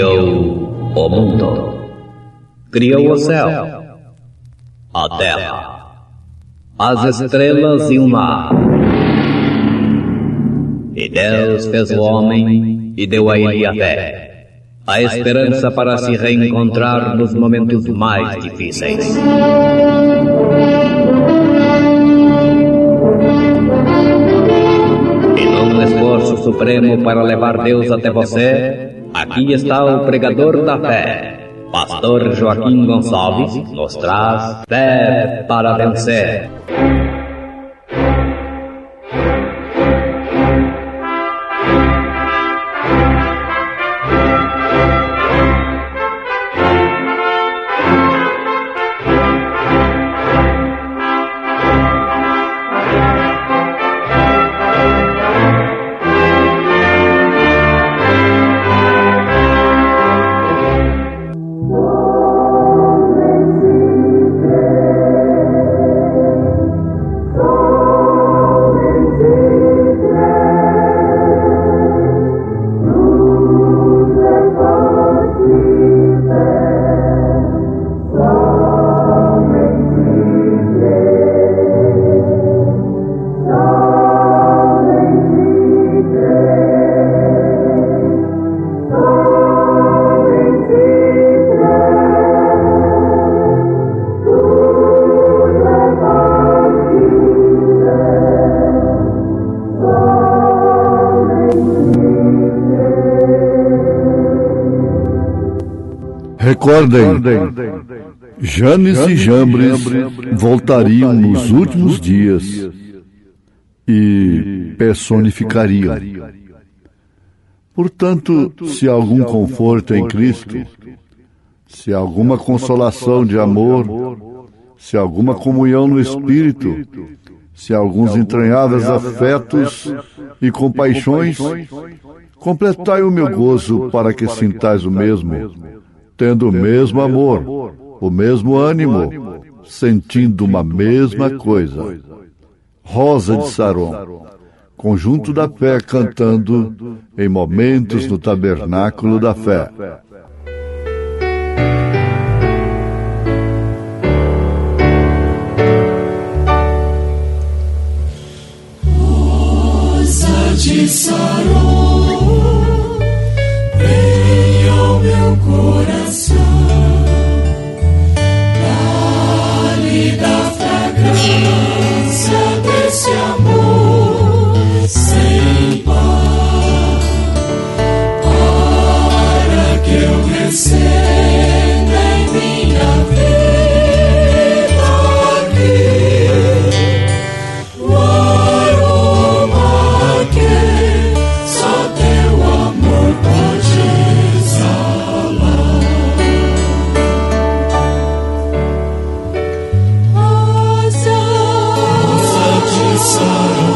criou o mundo, criou o céu, a terra, as estrelas e o mar. E Deus fez o homem e deu a ele a fé, a esperança para se reencontrar nos momentos mais difíceis. E num esforço supremo para levar Deus até você, aqui está o pregador da fé, Pastor Joaquim Gonçalves, nos traz fé para vencer. Recordem, Janes e Jambres voltariam nos últimos dias e personificariam. Portanto, se há algum conforto em Cristo, se há alguma consolação de amor, se há alguma comunhão no Espírito, se há alguns entranháveis afetos e compaixões, completai o meu gozo para que sintais o mesmo, tendo o mesmo amor, o mesmo ânimo, sentindo uma mesma coisa. Rosa de Saron, conjunto da fé cantando em momentos no tabernáculo da fé. Rosa de Saron, vem ao meu coração, dá-lhe da fragrância desse amor sem par, para que eu receba em minha vida aqui o aroma que só teu amor pode exalar. Rosa de Saron,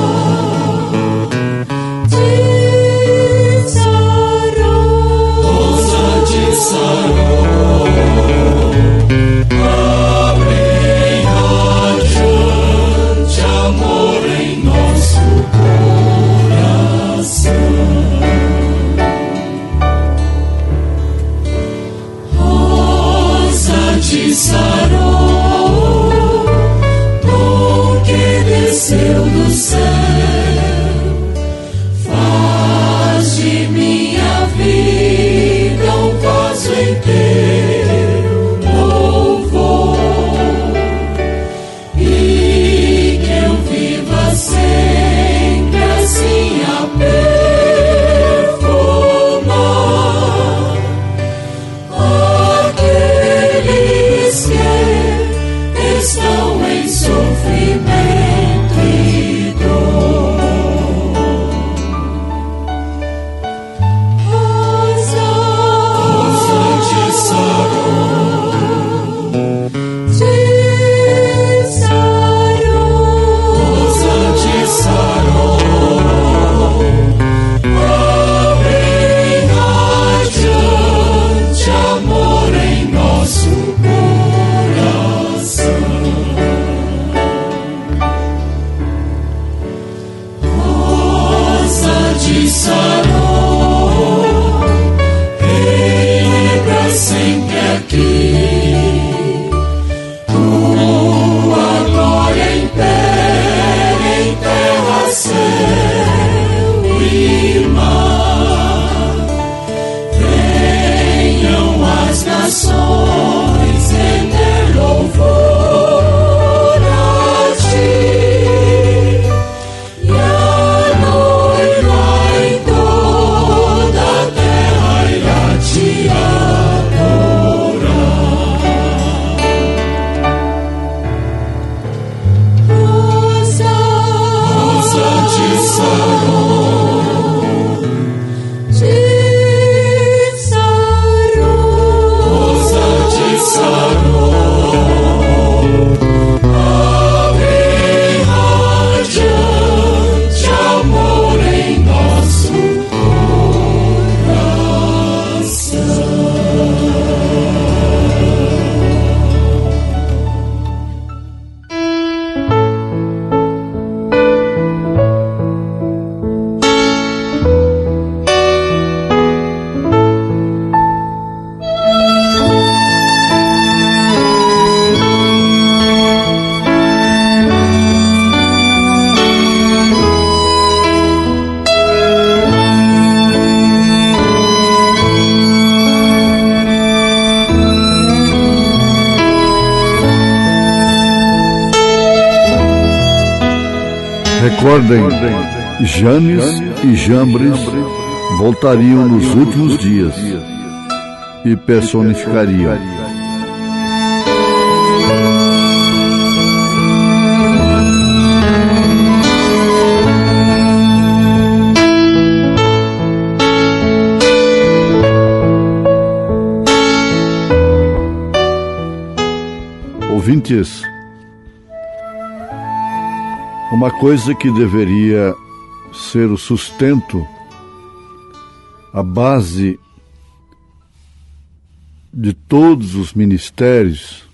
rosa de Saron, abre radiante amor em nosso coração. Rosa de Saron, dom que desceu do céu, faz de minha vida um vaso em teu louvor, e que eu viva sempre assim a perfumar aqueles que estão em sofrimento e dor. nações render louvor a ti. E a noiva em toda a terra irá te adorar. Rosa de Saron, rosa de Saron, ave radiante, amor em nosso Recordem, Janes e Jambres voltariam nos últimos dias e personificariam. Ouvintes, uma coisa que deveria ser o sustento, a base de todos os ministérios,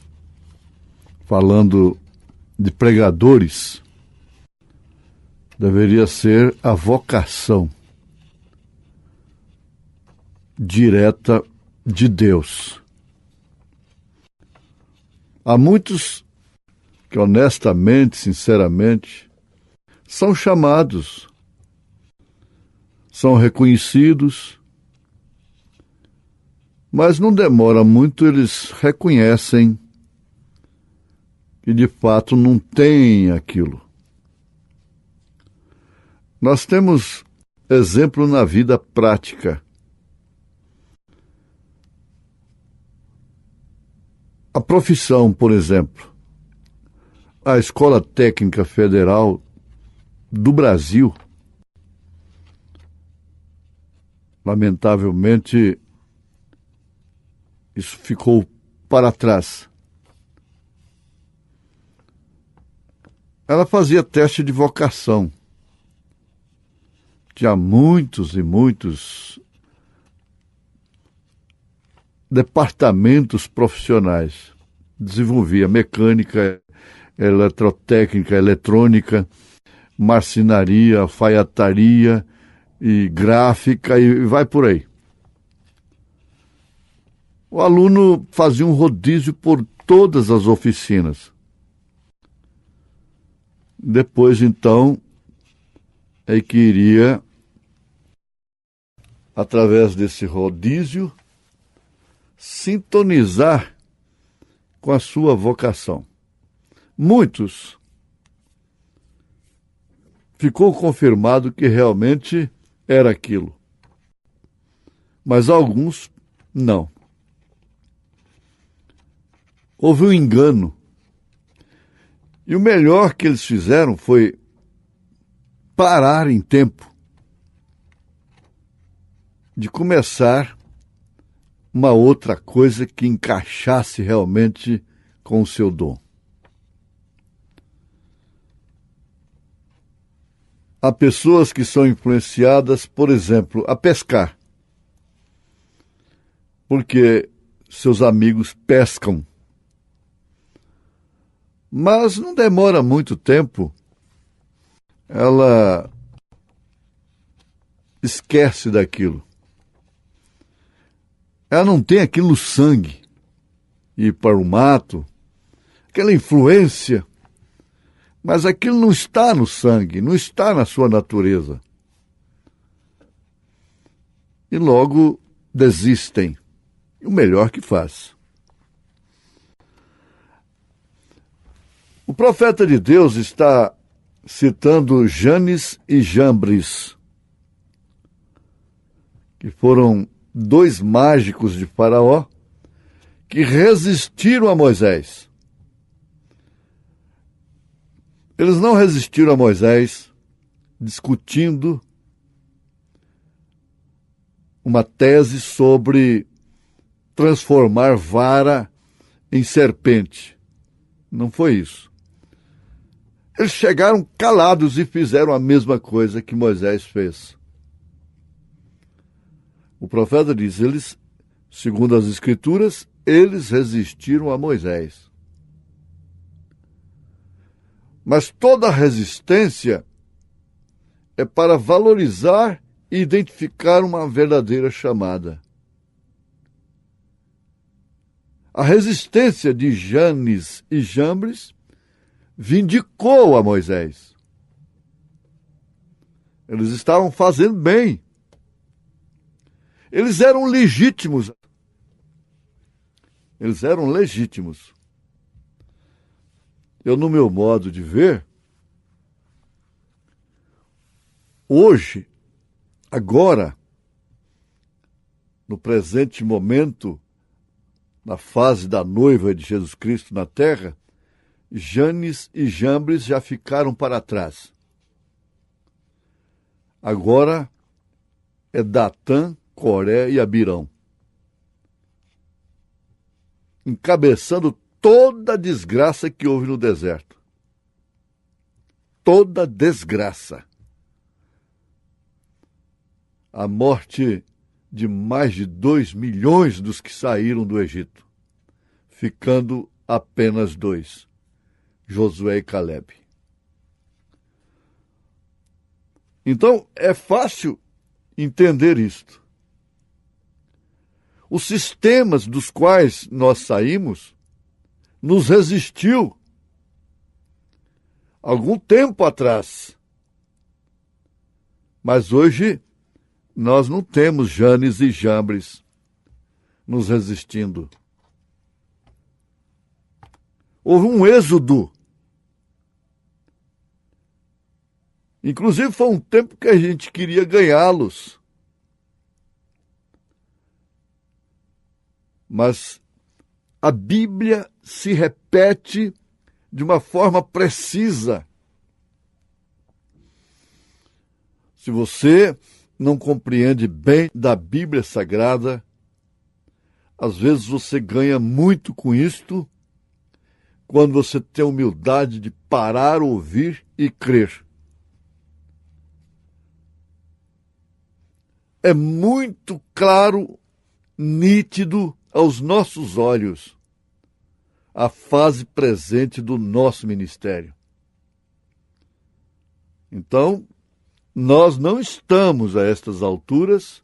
falando de pregadores, deveria ser a vocação direta de Deus. Há muitos que honestamente, sinceramente, são chamados, são reconhecidos, mas não demora muito, eles reconhecem que de fato não tem aquilo. Nós temos exemplo na vida prática. A profissão, por exemplo, a Escola Técnica Federal do Brasil, lamentavelmente, isso ficou para trás. Ela fazia teste de vocação. Tinha muitos e muitos departamentos profissionais. Desenvolvia mecânica, eletrotécnica, eletrônica, marcenaria, alfaiataria e gráfica e vai por aí. O aluno fazia um rodízio por todas as oficinas. Depois, então, é que iria, através desse rodízio, sintonizar com a sua vocação. Muitos ficou confirmado que realmente era aquilo, mas alguns não. Houve um engano. E o melhor que eles fizeram foi parar em tempo de começar uma outra coisa que encaixasse realmente com o seu dom. Há pessoas que são influenciadas, por exemplo, a pescar, porque seus amigos pescam. Mas não demora muito tempo, ela esquece daquilo. Ela não tem aquilo no sangue, ir para o mato, aquela influência. Mas aquilo não está no sangue, não está na sua natureza. E logo desistem. o melhor que faz. O profeta de Deus está citando Janes e Jambres, que foram dois mágicos de Faraó que resistiram a Moisés. Eles não resistiram a Moisés discutindo uma tese sobre transformar vara em serpente. Não foi isso. Eles chegaram calados e fizeram a mesma coisa que Moisés fez. O profeta diz, eles, segundo as Escrituras, eles resistiram a Moisés. Mas toda resistência é para valorizar e identificar uma verdadeira chamada. A resistência de Janes e Jambres vindicou a Moisés. Eles estavam fazendo bem. Eles eram legítimos. Eles eram legítimos. Eu, no meu modo de ver, hoje, agora, no presente momento, na fase da noiva de Jesus Cristo na terra, Janes e Jambres já ficaram para trás. Agora é Datã, Coré e Abirão, encabeçando toda a desgraça que houve no deserto. Toda desgraça. A morte de mais de 2 milhões dos que saíram do Egito, ficando apenas 2, Josué e Calebe. Então, é fácil entender isto. Os sistemas dos quais nós saímos nos resistiu algum tempo atrás. Mas hoje nós não temos Janes e Jambres nos resistindo. Houve um êxodo. Inclusive foi um tempo que a gente queria ganhá-los. Mas a Bíblia se repete de uma forma precisa. Se você não compreende bem da Bíblia Sagrada, às vezes você ganha muito com isto, quando você tem a humildade de parar, ouvir e crer. É muito claro, nítido aos nossos olhos a fase presente do nosso ministério. Então, nós não estamos a estas alturas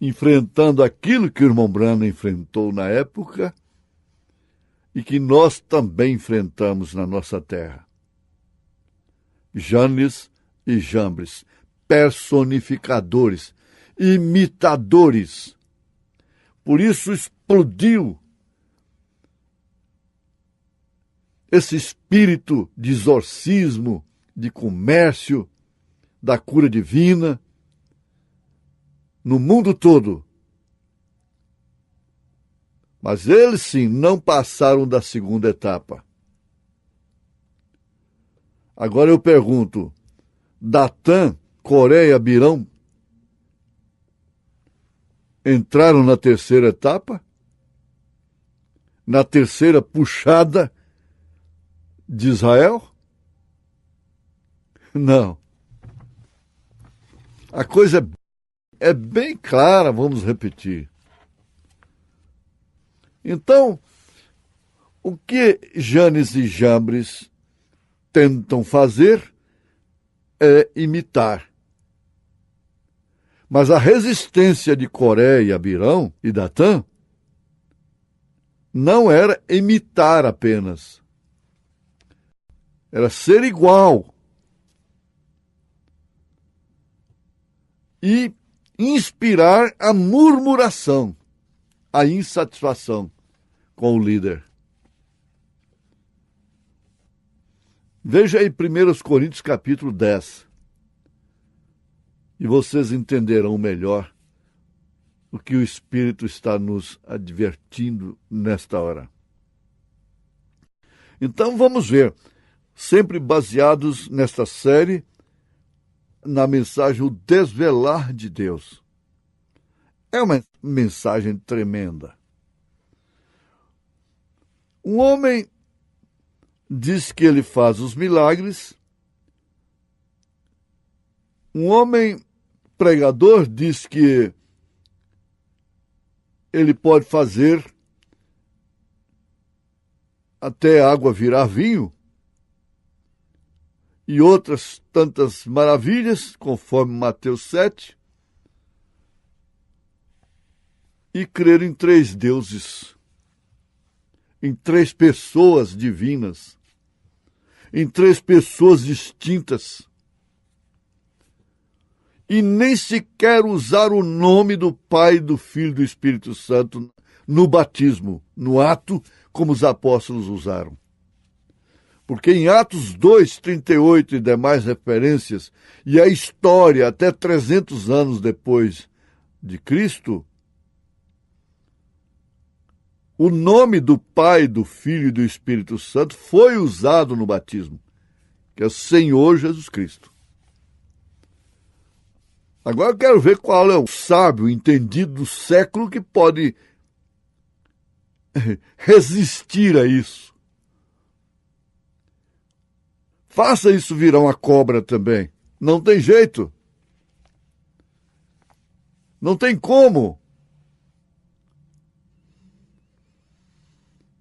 enfrentando aquilo que o irmão Branham enfrentou na época e que nós também enfrentamos na nossa terra. Janes e Jambres, personificadores, imitadores. Por isso explodiu esse espírito de exorcismo, de comércio, da cura divina, no mundo todo. Mas eles, sim, não passaram da segunda etapa. Agora eu pergunto, Datã, Coré e Abirão entraram na terceira etapa? Na terceira puxada de Israel? Não. A coisa é bem clara, vamos repetir. Então, o que Janes e Jambres tentam fazer é imitar. Mas a resistência de Coré e Abirão e Datã não era imitar apenas. Era ser igual. E inspirar a murmuração. a insatisfação com o líder. Veja aí 1 Coríntios capítulo 10. E vocês entenderão melhor o que o Espírito está nos advertindo nesta hora. Então vamos ver, sempre baseados nesta série, na mensagem O Desvelar de Deus. É uma mensagem tremenda. Um homem diz que ele faz os milagres. Um homem pregador diz que ele pode fazer até água virar vinho e outras tantas maravilhas, conforme Mateus 7, e crer em 3 deuses, em 3 pessoas divinas, em 3 pessoas distintas, e nem sequer usar o nome do Pai, do Filho e do Espírito Santo no batismo, no ato, como os apóstolos usaram. Porque em Atos 2, 38 e demais referências, e a história até 300 anos depois de Cristo, o nome do Pai, do Filho e do Espírito Santo foi usado no batismo, que é o Senhor Jesus Cristo. Agora eu quero ver qual é o sábio entendido do século que pode resistir a isso. Faça isso virar uma cobra também. Não tem jeito. Não tem como.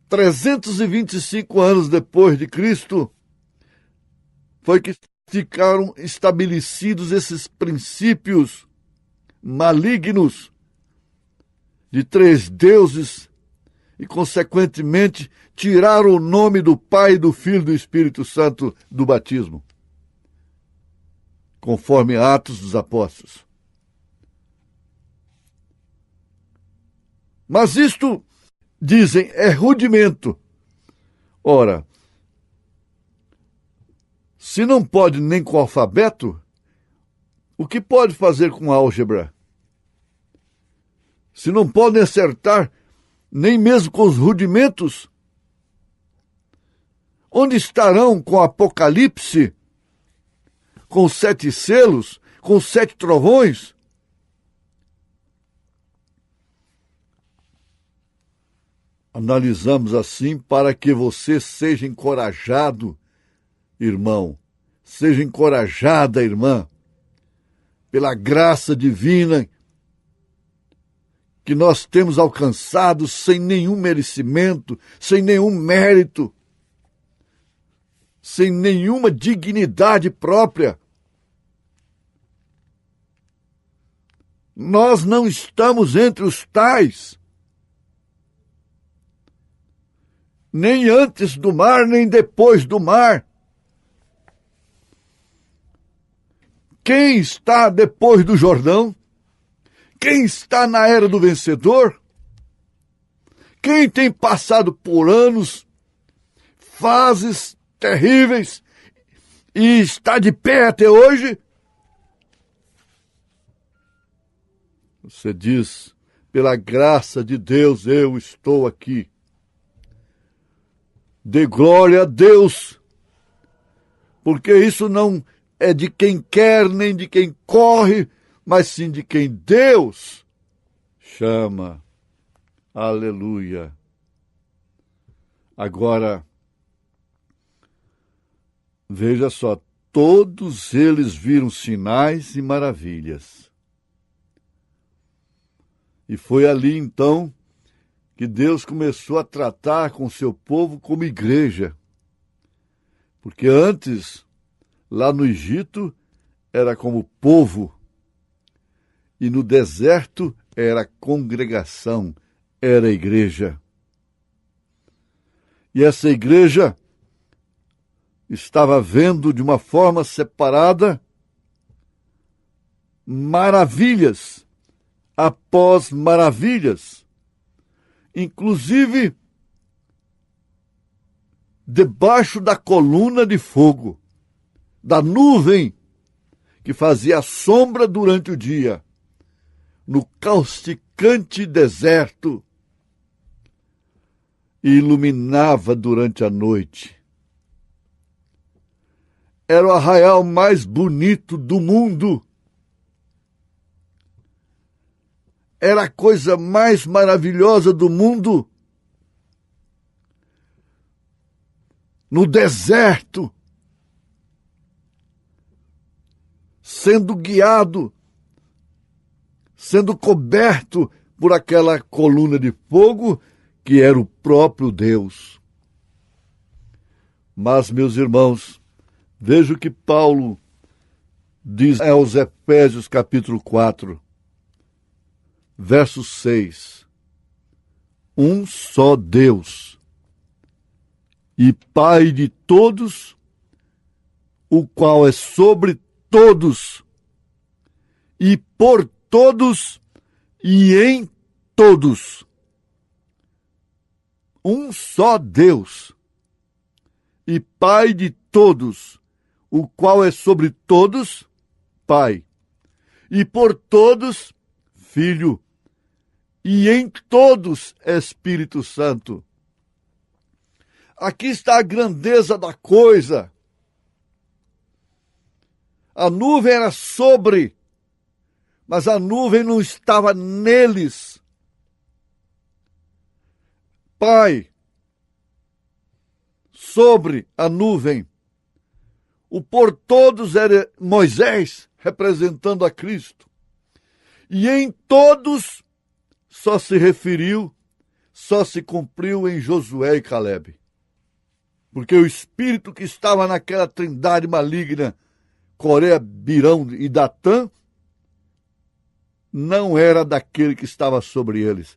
325 anos depois de Cristo, foi que ficaram estabelecidos esses princípios malignos de 3 deuses e, consequentemente, tiraram o nome do Pai, do Filho e do Espírito Santo do batismo, conforme Atos dos Apóstolos. Mas isto, dizem, é rudimento. Ora, se não pode nem com o alfabeto, o que pode fazer com álgebra? Se não podem acertar nem mesmo com os rudimentos, onde estarão com o Apocalipse, com os 7 selos, com os 7 trovões? Analisamos assim para que você seja encorajado, irmão, seja encorajada, irmã, pela graça divina que nós temos alcançado sem nenhum merecimento, sem nenhum mérito, sem nenhuma dignidade própria. Nós não estamos entre os tais, nem antes do mar, nem depois do mar. Quem está depois do Jordão? Quem está na era do vencedor? Quem tem passado por anos, fases terríveis e está de pé até hoje? Você diz, pela graça de Deus eu estou aqui. Dê glória a Deus, porque isso não é de quem quer nem de quem corre, mas sim de quem Deus chama. Aleluia. Agora, veja só, todos eles viram sinais e maravilhas. E foi ali então que Deus começou a tratar com o seu povo como igreja. Porque antes, lá no Egito, era como povo. E no deserto era congregação, era igreja. E essa igreja estava vendo de uma forma separada maravilhas após maravilhas, inclusive debaixo da coluna de fogo, da nuvem que fazia sombra durante o dia, no causticante deserto, e iluminava durante a noite. Era o arraial mais bonito do mundo. Era a coisa mais maravilhosa do mundo. No deserto, sendo guiado, sendo coberto por aquela coluna de fogo que era o próprio Deus. Mas, meus irmãos, veja o que Paulo diz aos Efésios capítulo 4, verso 6. Um só Deus e Pai de todos, o qual é sobre todos e por todos e em todos. Um só Deus e Pai de todos, o qual é sobre todos, Pai, e por todos, Filho, e em todos, Espírito Santo. Aqui está a grandeza da coisa. A nuvem era sobre, mas a nuvem não estava neles. Pai, sobre a nuvem. O por todos era Moisés, representando a Cristo. E em todos só se referiu, só se cumpriu em Josué e Calebe. Porque o espírito que estava naquela trindade maligna, Coré, Birão e Datã, não era daquele que estava sobre eles.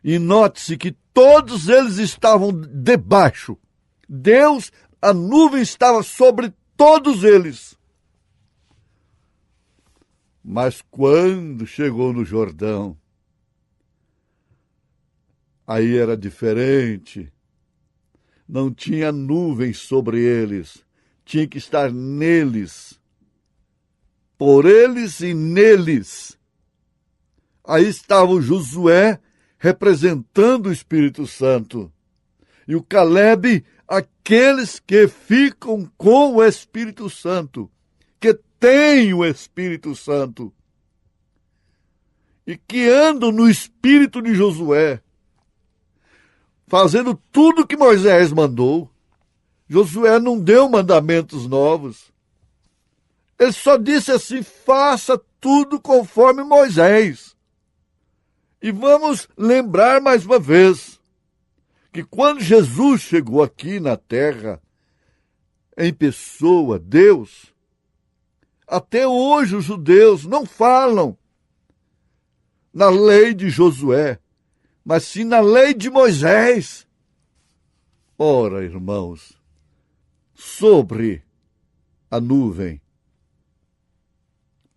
E note-se que todos eles estavam debaixo. Deus, a nuvem estava sobre todos eles. Mas quando chegou no Jordão, aí era diferente. Não tinha nuvem sobre eles. Tinha que estar neles. Por eles e neles. Aí estava o Josué representando o Espírito Santo. E o Calebe, aqueles que ficam com o Espírito Santo, que têm o Espírito Santo e que andam no Espírito de Josué, fazendo tudo que Moisés mandou. Josué não deu mandamentos novos. Ele só disse assim: faça tudo conforme Moisés. E vamos lembrar mais uma vez que quando Jesus chegou aqui na terra, em pessoa, Deus, até hoje os judeus não falam na lei de Josué, mas sim na lei de Moisés. Ora, irmãos, sobre a nuvem,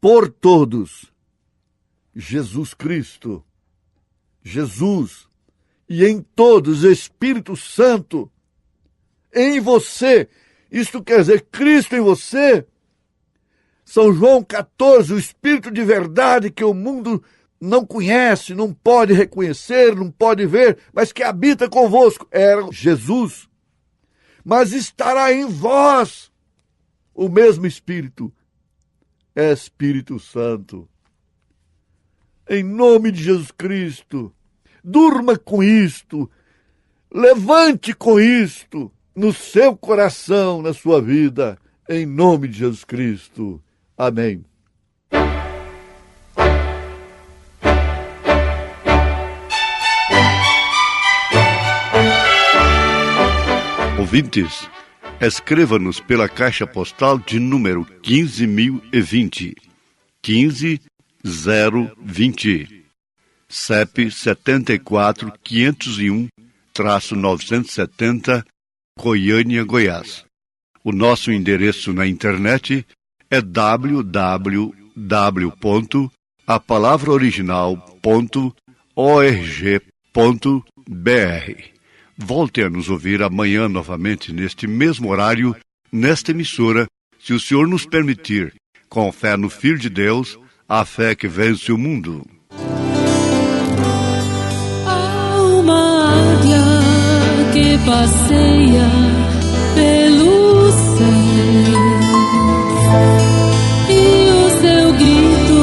por todos, Jesus Cristo, Jesus, e em todos, Espírito Santo, em você. Isto quer dizer, Cristo em você. São João 14, o Espírito de verdade que o mundo não conhece, não pode reconhecer, não pode ver, mas que habita convosco. Era Jesus. Mas estará em vós o mesmo Espírito, Espírito Santo. Em nome de Jesus Cristo, durma com isto, levante com isto no seu coração, na sua vida, em nome de Jesus Cristo. Amém. Ouvintes, escreva-nos pela caixa postal de número 15.020, 15020, CEP 74.501-970, Goiânia, Goiás. O nosso endereço na internet é www.apalavraoriginal.org.br. Volte a nos ouvir amanhã novamente neste mesmo horário, nesta emissora, se o Senhor nos permitir, com fé no Filho de Deus, a fé que vence o mundo. Há uma águia que passeia pelo céu e o seu grito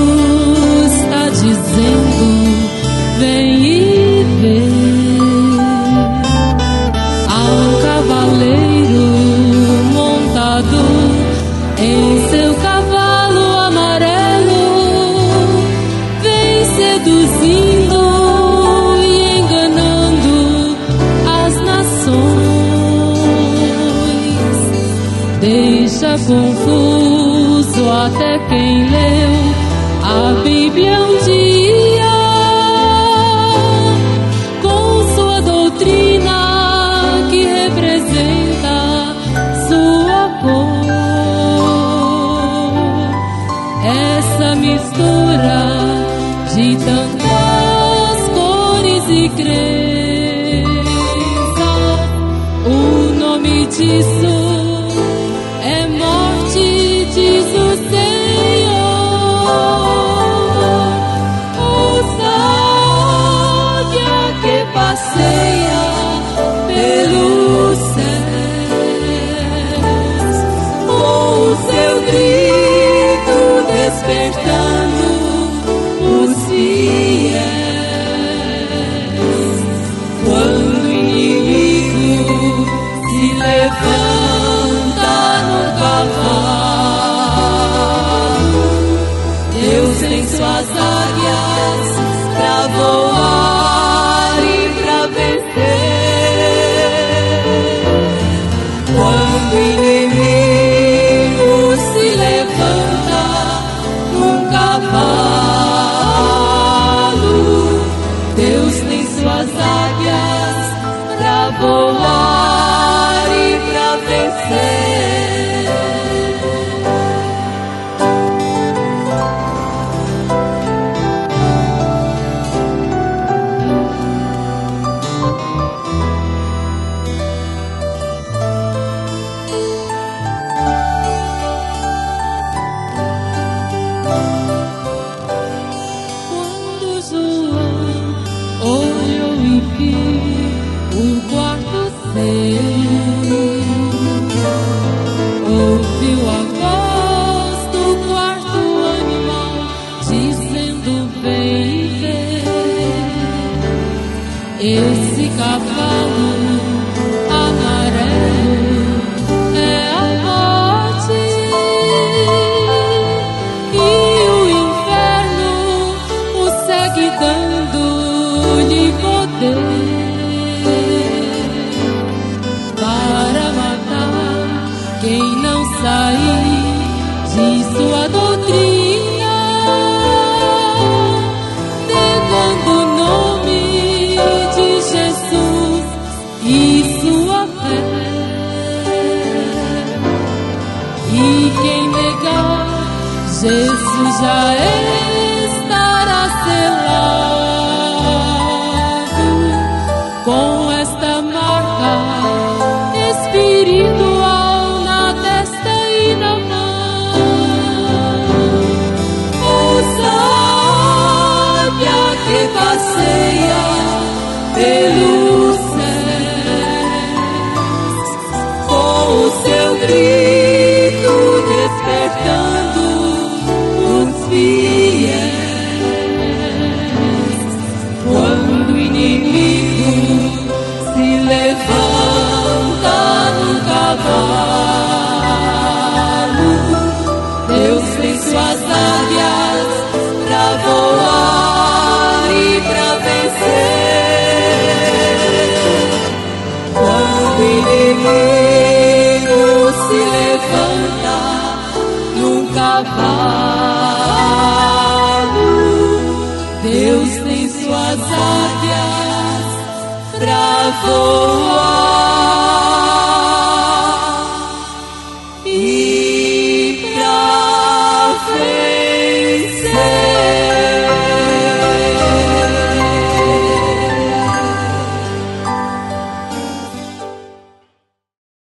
está dizendo: vem e vê. Há um cavaleiro montado em seu cavalo amarelo, vem seduzindo e enganando as nações. Deixa confuso até quem leu a Bíblia um dia, com sua doutrina que representa sua cor. Essa mistura de tantas cores e crenças, o nome disso é morte, diz o Senhor. Ouça a águia que passeia pelos céus, com o seu grito despertando os fiéis. Quando o inimigo se levanta no cavalo, Deus tem suas águias pra voar e pra vencer. Quando o inimigo se levanta num cavalo, Deus tem suas águias pra voar e pra vencer. Quando João olhou e viu o quarto seu, ouviu a voz do quarto animal dizendo: vem e vê. Esse cavalo amarelo é a morte, e o inferno o segue dando-lhe poder para matar quem não sair de sua doutrina, negando o nome de Jesus e sua fé. E quem negar Jesus já estará selado com esta marca espiritual na testa e na mão. Ouça a águia que passeia pelos céus, com o seu grito despertando os fiéis. Quando o inimigo se levanta no cavalo, Deus tem suas águias pra voar e pra vencer. Quando o inimigo se levanta num cavalo, Deus tem suas águias pra voar